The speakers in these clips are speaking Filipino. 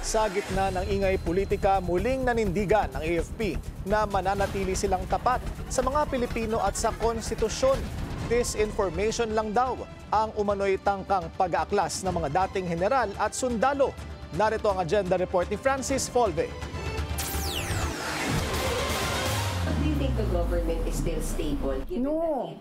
Sa gitna ng ingay politika, muling nanindigan ng AFP na mananatili silang tapat sa mga Pilipino at sa konstitusyon. Disinformation lang daw ang umano'y tangkang pag-aaklas ng mga dating general at sundalo. Narito ang agenda report ni Francis Folve. Do you think the government is still stable? No.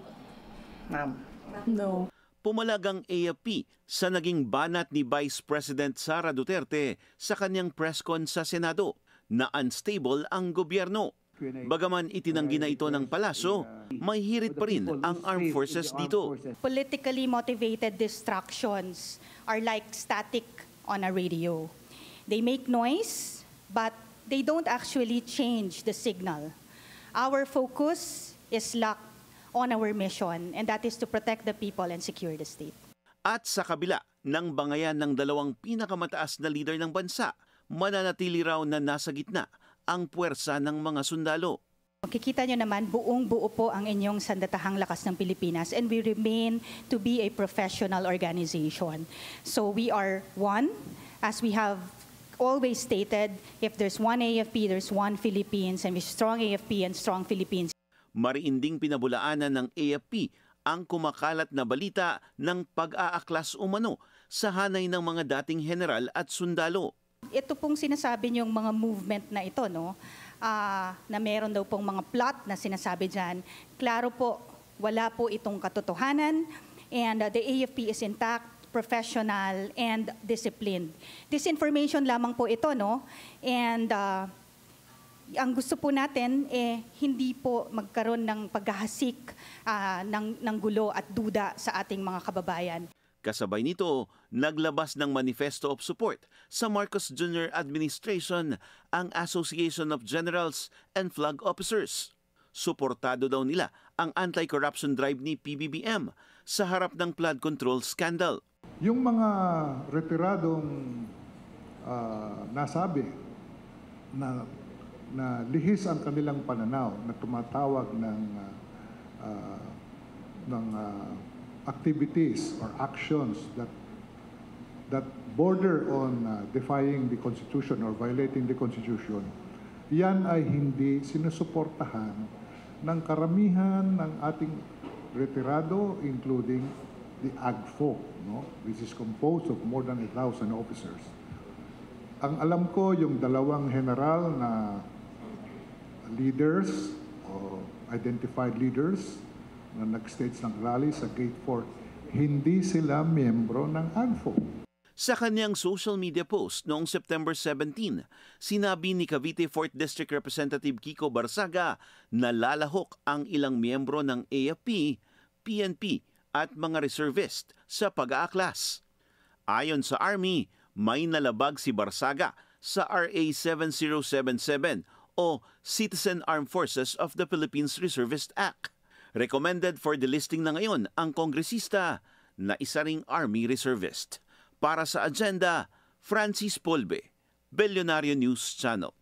Ma'am, no. Pumalagang AFP sa naging banat ni Vice President Sara Duterte sa kanyang press con sa Senado na unstable ang gobyerno. Bagaman itinanggi na ito ng palasyo, may hirit pa rin ang armed forces dito. Politically motivated distractions are like static on a radio. They make noise, but they don't actually change the signal. Our focus is locked on our mission, and that is to protect the people and secure the state. At sa kabila ng bangayan ng dalawang pinakamataas na leader ng bansa, mananatili raw na nasa gitna ang puwersa ng mga sundalo. Makikita nyo naman, buong-buo po ang inyong sandatahang lakas ng Pilipinas, and we remain to be a professional organization. So we are one, as we have always stated, if there's one AFP, there's one Philippines, and with strong AFP and strong Philippines. Mariinding pinabulaanan ng AFP ang kumakalat na balita ng pag-aaklas umano sa hanay ng mga dating general at sundalo. Ito pong sinasabi niyong mga movement na ito, no, na meron daw pong mga plot na sinasabi dyan, klaro po, wala po itong katotohanan, and the AFP is intact, professional, and disciplined. Disinformation lamang po ito, no, and ang gusto po natin hindi po magkaroon ng paghahasik ng gulo at duda sa ating mga kababayan. Kasabay nito, naglabas ng Manifesto of Support sa Marcos Jr. Administration ang Association of Generals and Flag Officers. Suportado daw nila ang anti-corruption drive ni PBBM sa harap ng flood control scandal. Yung mga retiradong nasabi na lihis ang kanilang pananaw na tumatawag ng activities or actions that border on defying the Constitution or violating the Constitution, yan ay hindi sinusuportahan ng karamihan ng ating retirado, including the AGFO, no? Which is composed of more than 1,000 officers. Ang alam ko, yung dalawang general na leaders o identified leaders na nag-stage ng rally sa Gate 4, hindi sila miyembro ng AGFO. Sa kanyang social media post noong September 17, sinabi ni Cavite 4th District Representative Kiko Barsaga na lalahok ang ilang miyembro ng AFP, PNP at mga reservist sa pag-aaklas. Ayon sa Army, may nalabag si Barsaga sa RA 7077 o Citizen Armed Forces of the Philippines Reservist Act. Recommended for delisting na ngayon ang kongresista na isa ring Army Reservist. Para sa agenda, Francis Polve, Bellionario News Channel.